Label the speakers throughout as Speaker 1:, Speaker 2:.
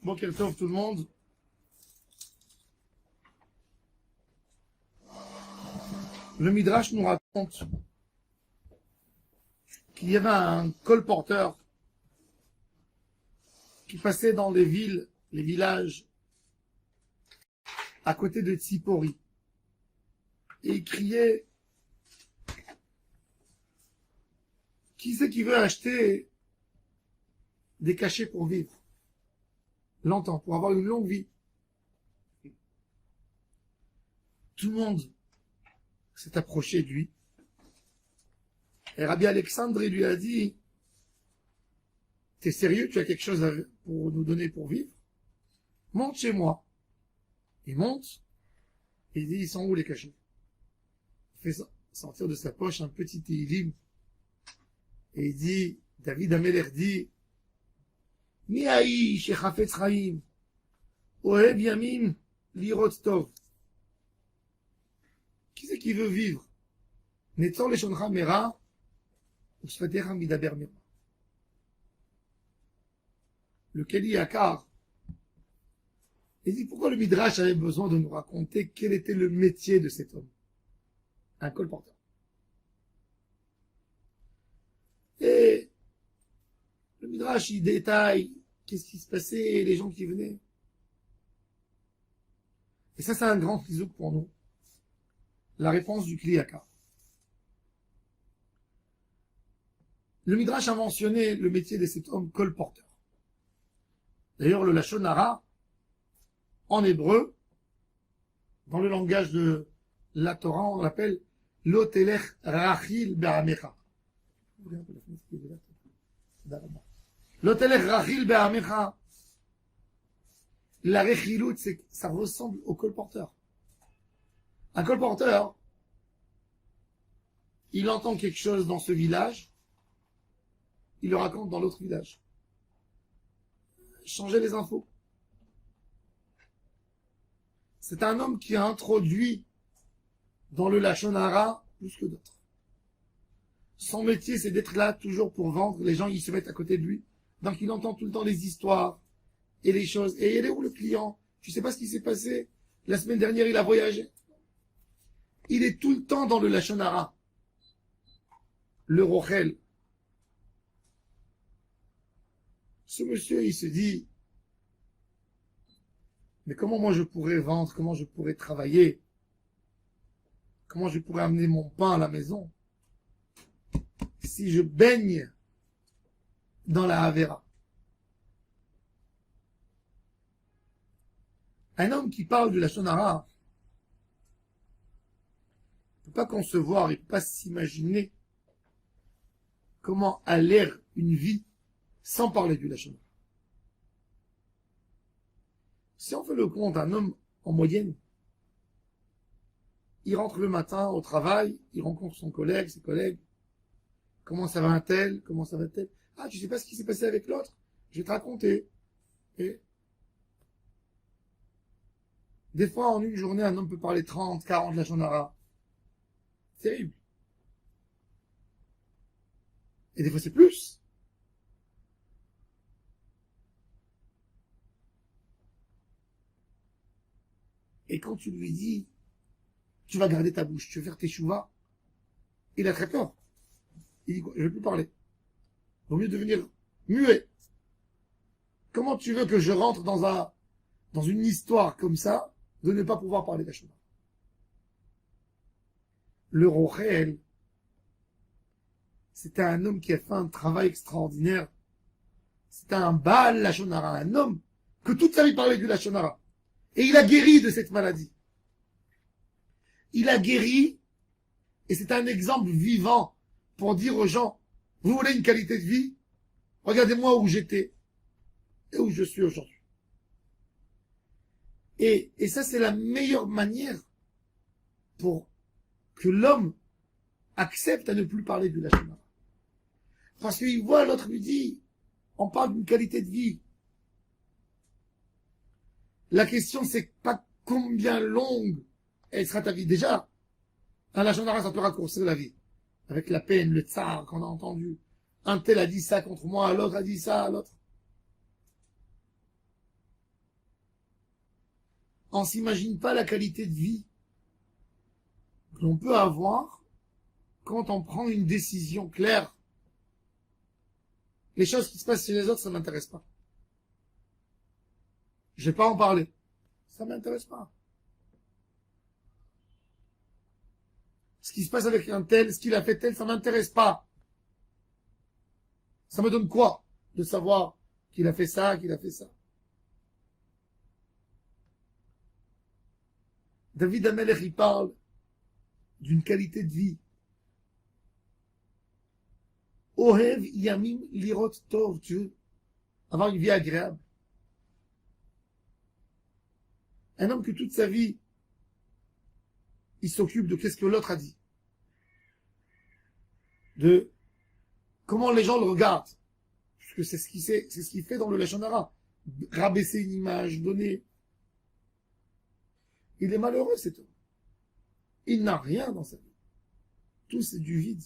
Speaker 1: Boker Tov tout le monde. Le Midrash nous raconte qu'il y avait un colporteur qui passait dans les villes, les villages à côté de Tzipori. Et il criait: qui c'est qui veut acheter des cachets pour vivre longtemps, pour avoir une longue vie? Tout le monde s'est approché de lui. Et Rabbi Alexandre lui a dit: t'es sérieux, tu as quelque chose pour nous donner pour vivre? Monte chez moi. Il monte, et il dit: ils sont où les cachets? Il fait sortir de sa poche un petit Tehillim, et il dit, David Amelech dit: Mi haïsh chafetz chaim, oheb yamim lirot tov. Qui c'est qui veut vivre? Netzor leshoncha mera, usfatecha midaber mera. Le Keli Akar, il dit: pourquoi le Midrash avait besoin de nous raconter quel était le métier de cet homme? Un colporteur. Et le Midrash, il détaille qu'est-ce qui se passait, les gens qui venaient. Et ça, c'est un grand chizouk pour nous. La réponse du Kli Yakar. Le Midrash a mentionné le métier de cet homme colporteur. D'ailleurs, le Lashon Hara, en hébreu, dans le langage de la Torah, on l'appelle Lotelech Rachil Be'amecha. Lotelech Rachil Be'amecha. La rechilut, ça ressemble au colporteur. Un colporteur, il entend quelque chose dans ce village, il le raconte dans l'autre village. Changer les infos. C'est un homme qui a introduit dans le Lashon Hara plus que d'autres. Son métier, c'est d'être là toujours pour vendre. Les gens, ils se mettent à côté de lui. Donc, il entend tout le temps les histoires et les choses. Et il est où le client? Tu sais pas ce qui s'est passé? La semaine dernière, il a voyagé. Il est tout le temps dans le Lashon Hara. Le Rochel. Ce monsieur, il se dit: mais comment moi je pourrais vendre? Comment je pourrais travailler? Comment je pourrais amener mon pain à la maison si je baigne dans la Havera? Un homme qui parle de la Lashon Hara ne peut pas concevoir, il ne peut pas s'imaginer comment a l'air une vie sans parler du Lashon Hara. Si on fait le compte, un homme en moyenne, il rentre le matin au travail, il rencontre son collègue, ses collègues. Comment ça va un tel? Comment ça va tel? Ah, tu sais pas ce qui s'est passé avec l'autre? Je vais te raconter. Et des fois, en une journée, un homme peut parler 30, 40 Lashon Hara. C'est terrible. Et des fois, c'est plus. Et quand tu lui dis: tu vas garder ta bouche, tu vas faire tes chouvas, il a très peur. Il dit: je ne vais plus parler. Vaut mieux devenir muet. Comment tu veux que je rentre dans une histoire comme ça, de ne pas pouvoir parler d'Hachem? Le Rochel, c'était un homme qui a fait un travail extraordinaire. C'était un Baal Lashon Hara, un homme que toute sa vie parlait du Lashon Hara. Et il a guéri de cette maladie. Il a guéri, et c'est un exemple vivant pour dire aux gens: vous voulez une qualité de vie? Regardez-moi où j'étais et où je suis aujourd'hui. Et ça, c'est la meilleure manière pour que l'homme accepte à ne plus parler du Lashon Hara. Parce qu'il voit, l'autre lui dit: on parle d'une qualité de vie. La question, c'est pas combien longue elle sera ta vie. Déjà, un Lashon Hara, ça peut raccourcir la vie. Avec la peine, le tsar qu'on a entendu. Un tel a dit ça contre moi, l'autre a dit ça à l'autre. On s'imagine pas la qualité de vie que l'on peut avoir quand on prend une décision claire. Les choses qui se passent chez les autres, ça m'intéresse pas. Je vais pas en parler. Ça m'intéresse pas. Ce qui se passe avec un tel, ce qu'il a fait tel, ça m'intéresse pas. Ça me donne quoi de savoir qu'il a fait ça, qu'il a fait ça. David Amelech, il parle d'une qualité de vie. Ohev yamim lirot tov, tu veux avoir une vie agréable. Un homme que toute sa vie, il s'occupe de qu'est-ce que l'autre a dit. De comment les gens le regardent. Parce que c'est ce qu'il fait dans le Lashon Hara. Rabaisser une image, donner. Il est malheureux, cet homme. Il n'a rien dans sa vie. Tout, c'est du vide.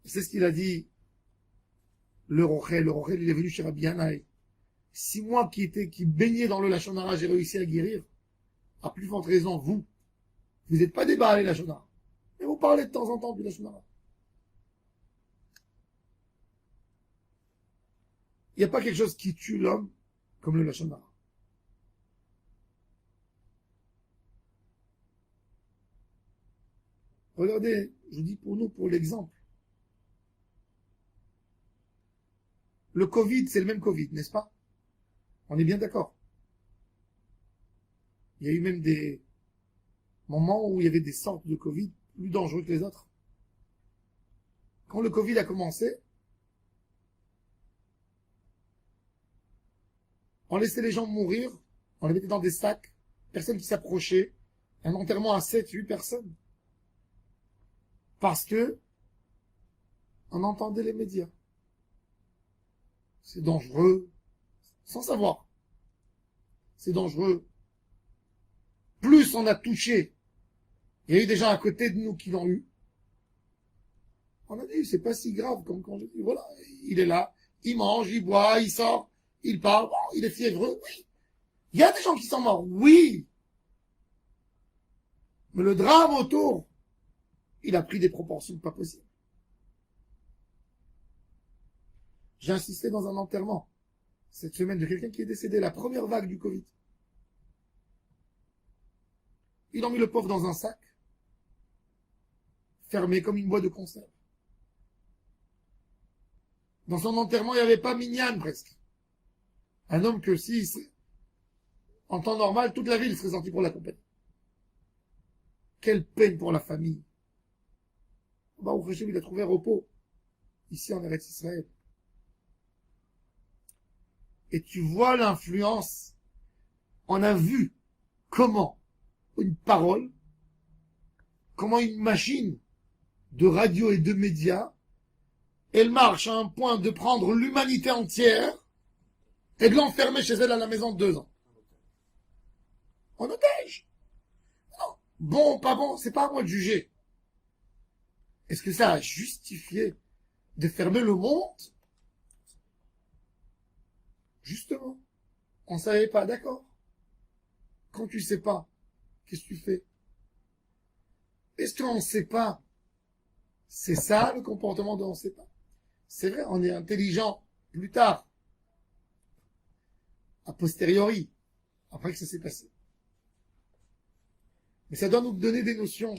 Speaker 1: C'est ce qu'il a dit, le Rochel, il est venu chez Rabbi Yanaï. Si moi qui baignais dans le Lashon Hara, j'ai réussi à guérir, à plus forte raison, vous n'êtes pas des Baalei Lashon Hara. Mais vous parlez de temps en temps du Lashon Hara. Il n'y a pas quelque chose qui tue l'homme comme le Lashon Hara. Regardez, je dis pour nous, pour l'exemple. Le Covid, c'est le même Covid, n'est-ce pas? On est bien d'accord. Il y a eu même des moments où il y avait des sortes de Covid plus dangereux que les autres. Quand le Covid a commencé, on laissait les gens mourir, on les mettait dans des sacs, personne qui s'approchait, un enterrement à 7, 8 personnes. Parce que on entendait les médias. C'est dangereux, sans savoir. C'est dangereux. Plus on a touché, il y a eu des gens à côté de nous qui l'ont eu. On a dit, c'est pas si grave comme quand j'ai dit, voilà, il est là, il mange, il boit, il sort, il parle, bon, il est fiévreux, oui. Il y a des gens qui sont morts, oui. Mais le drame autour, il a pris des proportions pas possibles. J'ai insisté dans un enterrement cette semaine de quelqu'un qui est décédé, la première vague du Covid. Ils ont mis le pauvre dans un sac, fermé comme une boîte de conserve. Dans son enterrement, il n'y avait pas Minyan presque. Un homme que si, en temps normal, toute la ville serait sortie pour l'accompagner. Quelle peine pour la famille. Bah, au Réchem, il a trouvé repos. Ici, en Eretz Israël. Et tu vois l'influence. On a vu comment une parole, comment une machine de radio et de médias, elle marche à un point de prendre l'humanité entière et de l'enfermer chez elle à la maison 2 ans. En otage. Non. Bon, pas bon, c'est pas à moi de juger. Est-ce que ça a justifié de fermer le monde? Justement, on ne savait pas, d'accord. Quand tu ne sais pas, qu'est-ce que tu fais? Est-ce qu'on ne sait pas? C'est ça le comportement de on ne sait pas. C'est vrai, on est intelligent plus tard, a posteriori, après que ça s'est passé. Mais ça doit nous donner des notions.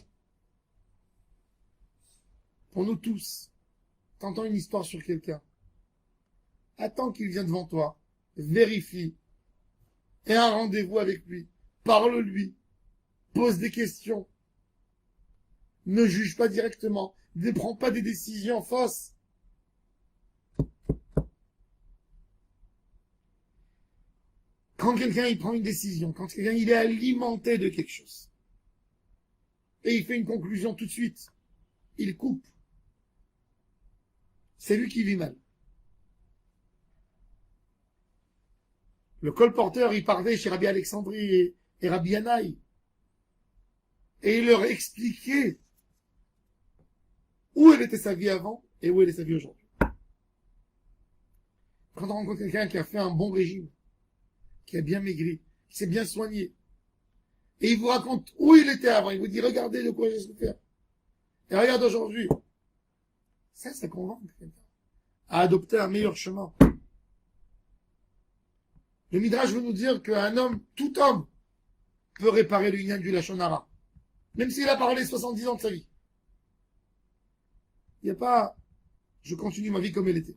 Speaker 1: Pour nous tous, t'entends une histoire sur quelqu'un, attends qu'il vienne devant toi, vérifie, aie un rendez-vous avec lui, parle-lui, pose des questions, ne juge pas directement, ne prends pas des décisions fausses. Quand quelqu'un il prend une décision, quand quelqu'un il est alimenté de quelque chose, et il fait une conclusion tout de suite, il coupe, c'est lui qui vit mal. Le colporteur, il parlait chez Rabbi Alexandrie et Rabbi Yanaï, et il leur expliquait où elle était sa vie avant et où elle est sa vie aujourd'hui. Quand on rencontre quelqu'un qui a fait un bon régime, qui a bien maigri, qui s'est bien soigné, et il vous raconte où il était avant, il vous dit, regardez de quoi j'ai souffert. Et regarde aujourd'hui. Ça convainc quelqu'un à adopter un meilleur chemin. Le Midrash veut nous dire qu'un homme, tout homme, peut réparer le Inyan du Lachon Hara. Même s'il a parlé 70 ans de sa vie. Il n'y a pas, je continue ma vie comme elle était.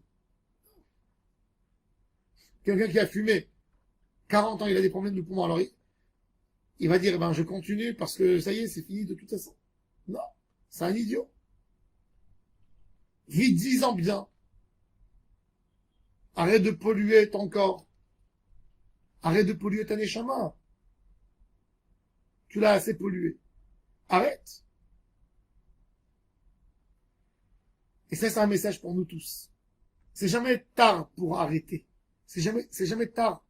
Speaker 1: Quelqu'un qui a fumé 40 ans, il a des problèmes de poumon, alors il va dire, je continue parce que ça y est, c'est fini de toute façon. Non, c'est un idiot. Vis 10 ans bien. Arrête de polluer ton corps. Arrête de polluer ta neshama. Tu l'as assez pollué. Arrête. Et ça, c'est un message pour nous tous. C'est jamais tard pour arrêter. C'est jamais tard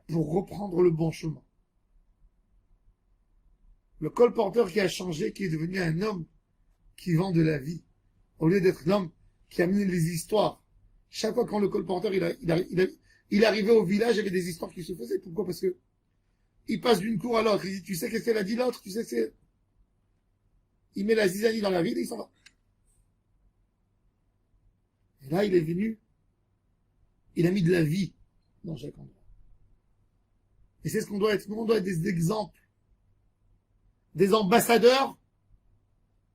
Speaker 1: pour reprendre le bon chemin. Le colporteur qui a changé, qui est devenu un homme qui vend de la vie, au lieu d'être l'homme qui amène les histoires. Chaque fois quand le colporteur il arrivait au village, il y avait des histoires qui se faisaient. Pourquoi? Parce que il passe d'une cour à l'autre. Il dit, tu sais qu'est-ce qu'elle a dit l'autre? Tu sais que c'est... Il met la zizanie dans la ville et il s'en va. Et là, il est venu. Il a mis de la vie dans chaque endroit. Et c'est ce qu'on doit être. Nous, on doit être des exemples. Des ambassadeurs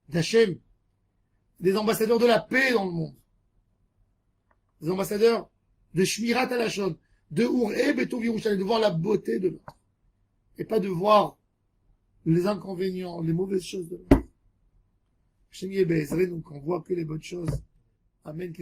Speaker 1: d'Hachem. Des ambassadeurs de la paix dans le monde. Des ambassadeurs de Shmirat Halashon. De Ur'e Beto Virushalem. De voir la beauté de l'autre. Et pas de voir les inconvénients, les mauvaises choses de l'autre. Hachem Yeh Be'ezrenu, qu'on voit que les bonnes choses. Amen.